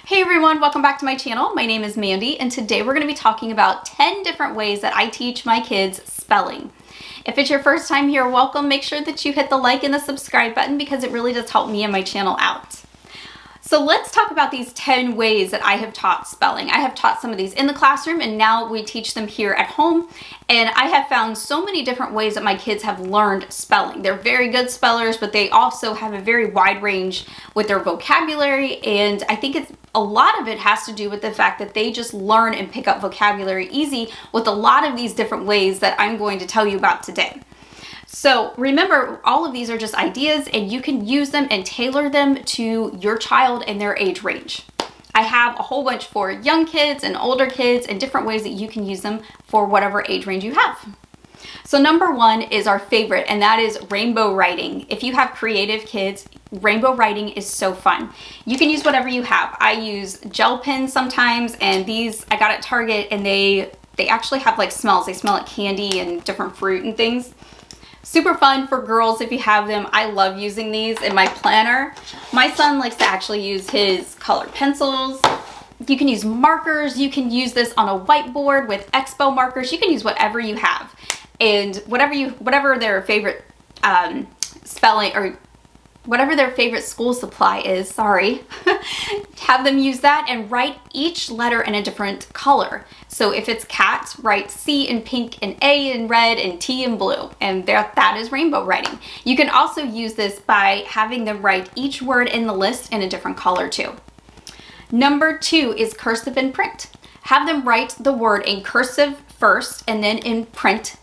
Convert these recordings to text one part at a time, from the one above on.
Hey everyone, welcome back to my channel. My name is Mandy and today we're going to be talking about 10 different ways that I teach my kids spelling. If it's your first time here, welcome. Make sure that you hit the like and the subscribe button because it really does help me and my channel out. So let's talk about these 10 ways that I have taught spelling. I have taught some of these in the classroom and now we teach them here at home. And I have found so many different ways that my kids have learned spelling. They're very good spellers, but they also have a very wide range with their vocabulary. And I think a lot of it has to do with the fact that they just learn and pick up vocabulary easy with a lot of these different ways that I'm going to tell you about today. So remember, all of these are just ideas and you can use them and tailor them to your child and their age range. I have a whole bunch for young kids and older kids and different ways that you can use them for whatever age range you have. So number one is our favorite, and that is rainbow writing. If you have creative kids, rainbow writing is so fun. You can use whatever you have. I use gel pens sometimes, and these I got at Target, and they actually have like smells. They smell like candy and different fruit and things. Super fun for girls if you have them. I love using these in my planner. My son likes to actually use his colored pencils. You can use markers. You can use this on a whiteboard with expo markers. You can use whatever you have. And whatever their favorite spelling or whatever their favorite school supply is, sorry, have them use that and write each letter in a different color. So if it's cat, write C in pink and A in red and T in blue. And that is rainbow writing. You can also use this by having them write each word in the list in a different color too. Number two is cursive and print. Have them write the word in cursive first and then in print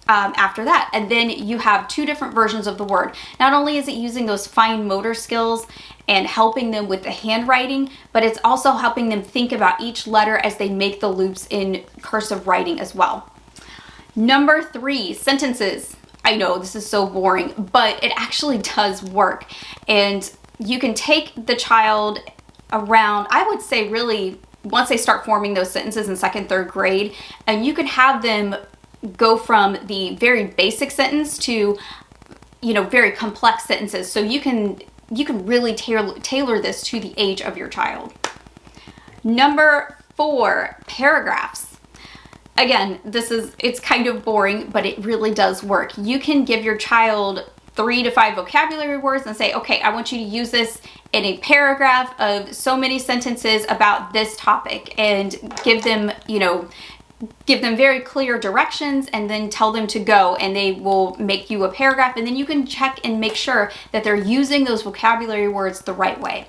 after that. And then you have two different versions of the word. Not only is it using those fine motor skills and helping them with the handwriting, but it's also helping them think about each letter as they make the loops in cursive writing as well. Number three, sentences. I know this is so boring, but it actually does work. And you can take the child around, I would say really, once they start forming those sentences in second, third grade, and you can have them go from the very basic sentence to, very complex sentences. So you can really tailor this to the age of your child. Number four, paragraphs. Again, it's kind of boring, but it really does work. You can give your child 3 to 5 vocabulary words and say, okay, I want you to use this in a paragraph of so many sentences about this topic, and give them very clear directions and then tell them to go, and they will make you a paragraph, and then you can check and make sure that they're using those vocabulary words the right way.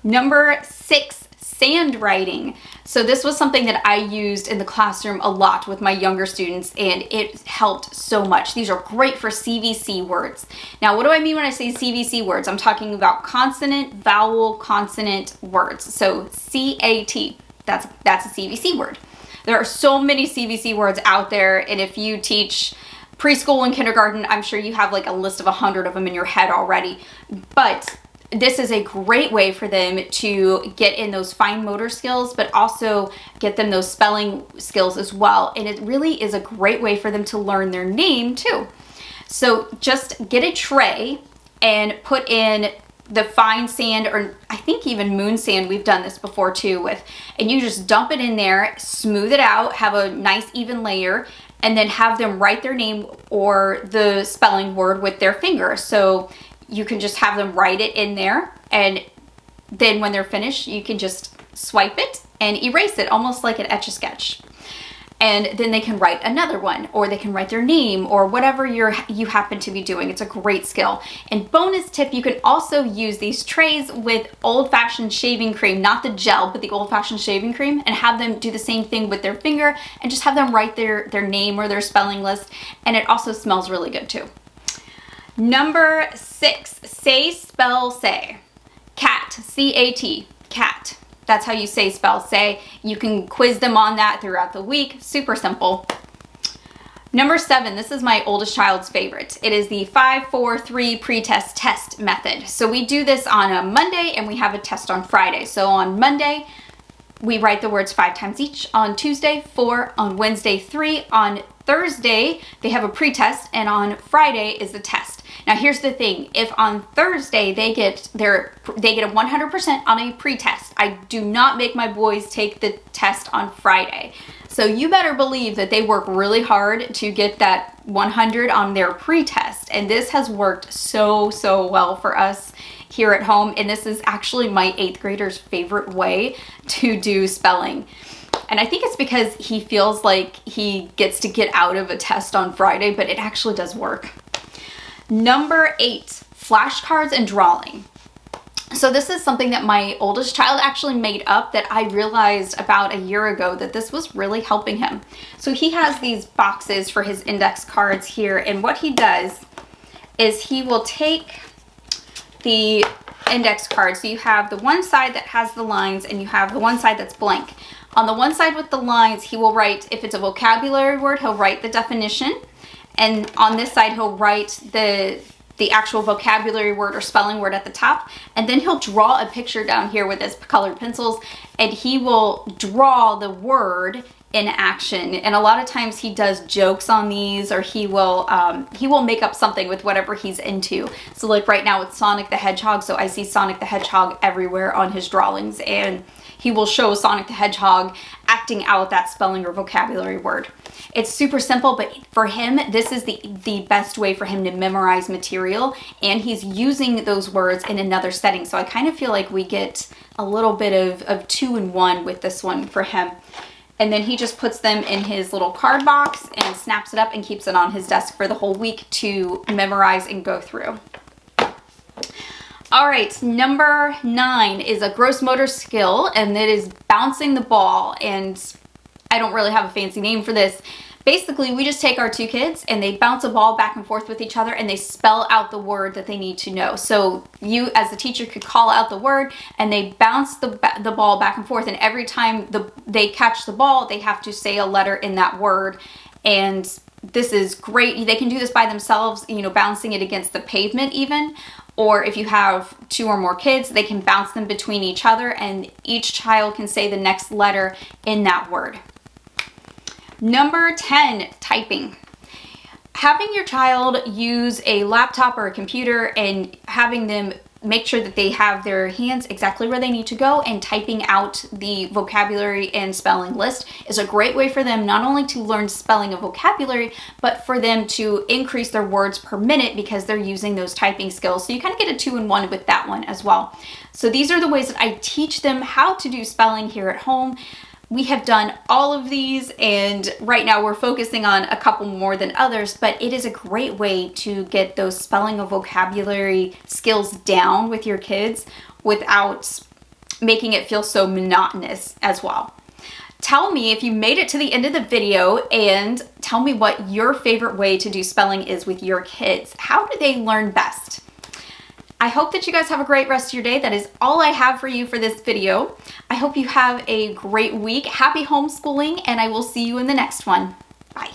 Number 6, sand writing. So this was something that I used in the classroom a lot with my younger students, and it helped so much. These are great for CVC words. Now, what do I mean when I say CVC words? I'm talking about consonant, vowel, consonant words. So CAT, that's a CVC word. There are so many CVC words out there, and if you teach preschool and kindergarten, I'm sure you have like a list of 100 of them in your head already. But this is a great way for them to get in those fine motor skills, but also get them those spelling skills as well. And it really is a great way for them to learn their name too. So just get a tray and put in the fine sand, or I think even moon sand, we've done this before too with, and you just dump it in there, smooth it out, have a nice even layer, and then have them write their name or the spelling word with their finger. So you can just have them write it in there, and then when they're finished, you can just swipe it and erase it, almost like an etch-a-sketch. And then they can write another one, or they can write their name, or whatever you happen to be doing. It's a great skill. And bonus tip, you can also use these trays with old-fashioned shaving cream, not the gel, but the old-fashioned shaving cream, and have them do the same thing with their finger, and just have them write their name or their spelling list. And it also smells really good too. Number 6, say, spell, say. Cat, C-A-T, cat. That's how you say, spell, say. You can quiz them on that throughout the week. Super simple. Number 7, this is my oldest child's favorite. It is the 5-4-3 pretest test method. So we do this on a Monday and we have a test on Friday. So on Monday, we write the words 5 times each. On Tuesday, 4. On Wednesday, 3. On Thursday, they have a pre-test, and on Friday is the test. Now here's the thing, if on Thursday they get a 100% on a pre-test, I do not make my boys take the test on Friday. So you better believe that they work really hard to get that 100 on their pre-test. And this has worked so well for us here at home. And this is actually my 8th grader's favorite way to do spelling. And I think it's because he feels like he gets to get out of a test on Friday, but it actually does work. Number 8, flashcards and drawing. So this is something that my oldest child actually made up that I realized about a year ago that this was really helping him. So he has these boxes for his index cards here, and what he does is he will take the index card. So you have the one side that has the lines and you have the one side that's blank. On the one side with the lines, he will write, if it's a vocabulary word, he'll write the definition. And on this side, he'll write the actual vocabulary word or spelling word at the top. And then he'll draw a picture down here with his colored pencils, and he will draw the word in action. And a lot of times he does jokes on these, or he will make up something with whatever he's into. So like right now it's Sonic the Hedgehog, so I see Sonic the Hedgehog everywhere on his drawings, and he will show Sonic the Hedgehog acting out that spelling or vocabulary word. It's super simple, but for him, this is the best way for him to memorize material, and he's using those words in another setting. So I kind of feel like we get a little bit of 2-in-1 with this one for him. And then he just puts them in his little card box and snaps it up and keeps it on his desk for the whole week to memorize and go through. All right, number 9 is a gross motor skill, and it is bouncing the ball. And I don't really have a fancy name for this. Basically, we just take our 2 kids and they bounce a ball back and forth with each other, and they spell out the word that they need to know. So you as the teacher could call out the word, and they bounce the ball back and forth, and every time they catch the ball, they have to say a letter in that word. And this is great. They can do this by themselves, you know, bouncing it against the pavement even. Or if you have 2 or more kids, they can bounce them between each other, and each child can say the next letter in that word. Number 10, typing. Having your child use a laptop or a computer and having them make sure that they have their hands exactly where they need to go and typing out the vocabulary and spelling list is a great way for them not only to learn spelling and vocabulary, but for them to increase their words per minute because they're using those typing skills. So you kind of get a 2-in-1 with that one as well. So these are the ways that I teach them how to do spelling here at home. We have done all of these, and right now we're focusing on a couple more than others, but it is a great way to get those spelling and vocabulary skills down with your kids without making it feel so monotonous as well. Tell me if you made it to the end of the video, and tell me what your favorite way to do spelling is with your kids. How do they learn best? I hope that you guys have a great rest of your day. That is all I have for you for this video. I hope you have a great week. Happy homeschooling, and I will see you in the next one. Bye.